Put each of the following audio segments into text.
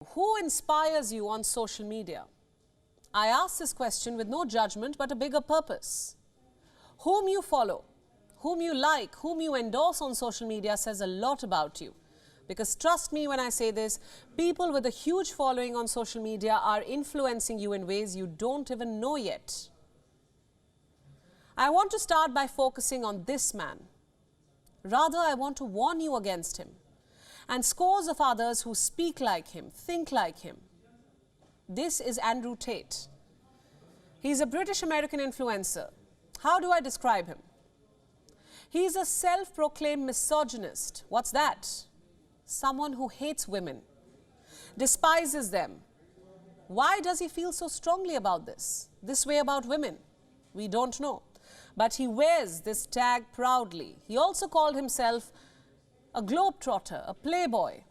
Who inspires you on social media? I ask this question with no judgment but a bigger purpose. Whom you follow, whom you like, whom you endorse on social media says a lot about you. Because trust me when I say this, people with a huge following on social media are influencing you in ways you don't even know yet. I want to start by focusing on this man. Rather, I want to warn you against him and scores of others who speak like him, think like him. This is Andrew Tate. He's a British-American influencer. How do I describe him? He's a self-proclaimed misogynist. What's that? Someone who hates women, despises them. Why does he feel so strongly about this way about women? We don't know. But he wears this tag proudly. He also called himself a globetrotter, a playboy.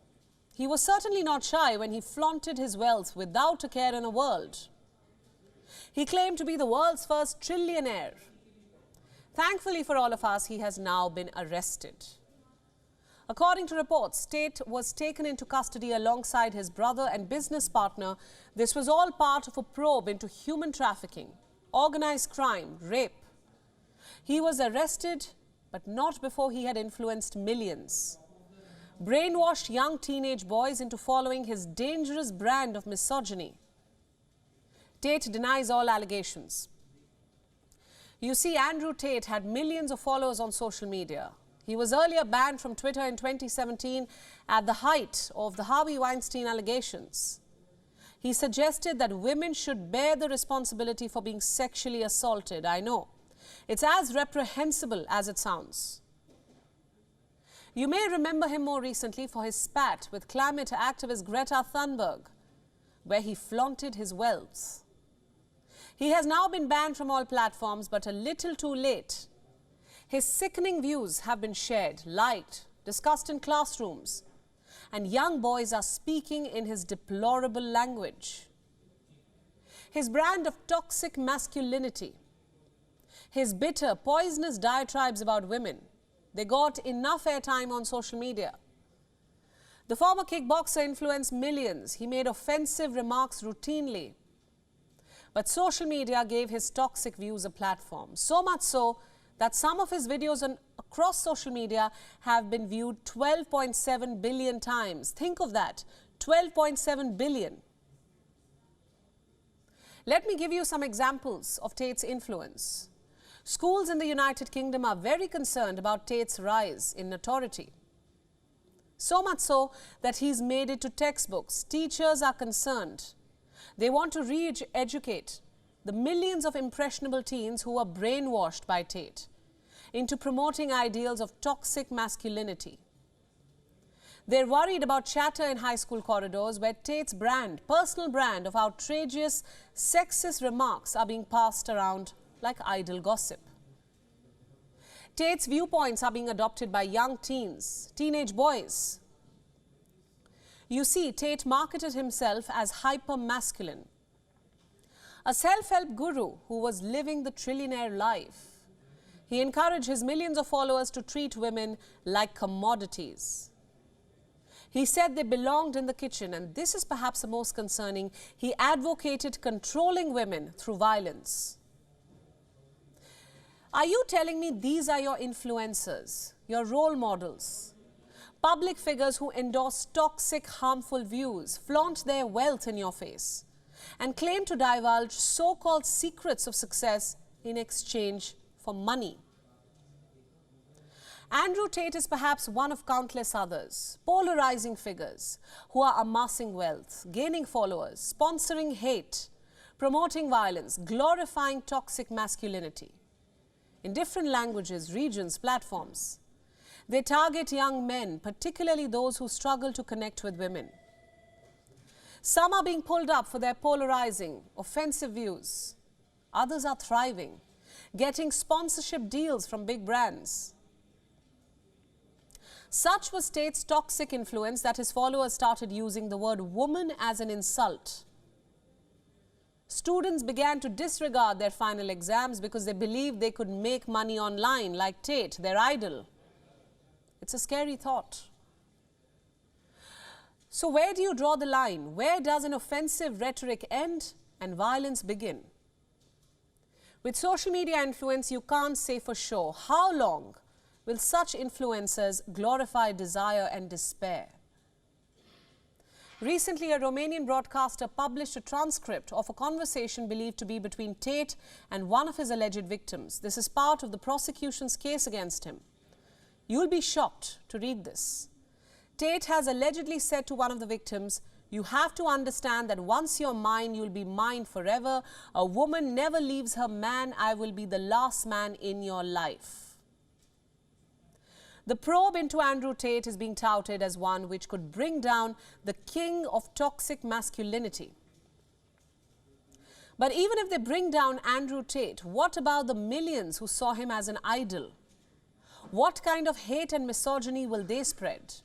He was certainly not shy when he flaunted his wealth without a care in the world. He claimed to be the world's first trillionaire. Thankfully for all of us, he has now been arrested. According to reports, Tate was taken into custody alongside his brother and business partner. This was all part of a probe into human trafficking, organized crime, rape. He was arrested, but not before he had influenced millions. Brainwashed young teenage boys into following his dangerous brand of misogyny. Tate denies all allegations. You see, Andrew Tate had millions of followers on social media. He was earlier banned from Twitter in 2017 at the height of the Harvey Weinstein allegations. He suggested that women should bear the responsibility for being sexually assaulted. I know. It's as reprehensible as it sounds. You may remember him more recently for his spat with climate activist Greta Thunberg, where he flaunted his wealth. He has now been banned from all platforms, but a little too late. His sickening views have been shared, liked, discussed in classrooms, and young boys are speaking in his deplorable language. His brand of toxic masculinity, his bitter, poisonous diatribes about women, they got enough airtime on social media. The former kickboxer influenced millions. He made offensive remarks routinely. But social media gave his toxic views a platform. So much so that some of his videos across social media have been viewed 12.7 billion times. Think of that, 12.7 billion. Let me give you some examples of Tate's influence. Schools in the United Kingdom are very concerned about Tate's rise in notoriety. So much so that he's made it to textbooks. Teachers are concerned. They want to re-educate the millions of impressionable teens who were brainwashed by Tate into promoting ideals of toxic masculinity. They're worried about chatter in high school corridors where Tate's brand, personal brand of outrageous, sexist remarks are being passed around like idle gossip. Tate's viewpoints are being adopted by young teens, teenage boys. You see, Tate marketed himself as hyper-masculine, a self-help guru who was living the trillionaire life. He encouraged his millions of followers to treat women like commodities. He said they belonged in the kitchen, and this is perhaps the most concerning. He advocated controlling women through violence. Are you telling me these are your influencers, your role models? Public figures who endorse toxic, harmful views, flaunt their wealth in your face, and claim to divulge so-called secrets of success in exchange for money. Andrew Tate is perhaps one of countless others, polarizing figures who are amassing wealth, gaining followers, sponsoring hate, promoting violence, glorifying toxic masculinity. In different languages, regions, platforms, they target young men, particularly those who struggle to connect with women. Some are being pulled up for their polarizing, offensive views. Others are thriving, getting sponsorship deals from big brands. Such was Tate's toxic influence that his followers started using the word woman as an insult. Students began to disregard their final exams because they believed they could make money online like Tate, their idol. It's a scary thought. So where do you draw the line? Where does an offensive rhetoric end and violence begin? With social media influence, you can't say for sure how long will such influencers glorify desire and despair. Recently, a Romanian broadcaster published a transcript of a conversation believed to be between Tate and one of his alleged victims. This is part of the prosecution's case against him. You'll be shocked to read this. Tate has allegedly said to one of the victims, "You have to understand that once you're mine, you'll be mine forever. A woman never leaves her man. I will be the last man in your life." The probe into Andrew Tate is being touted as one which could bring down the king of toxic masculinity. But even if they bring down Andrew Tate, what about the millions who saw him as an idol? What kind of hate and misogyny will they spread?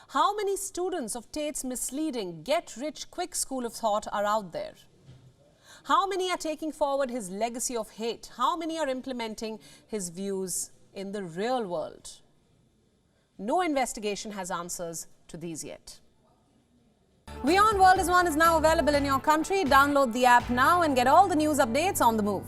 How many students of Tate's misleading, get-rich-quick school of thought are out there? How many are taking forward his legacy of hate? How many are implementing his views in the real world? No investigation has answers to these yet. WION World is now available in your country. Download the app now and get all the news updates on the move.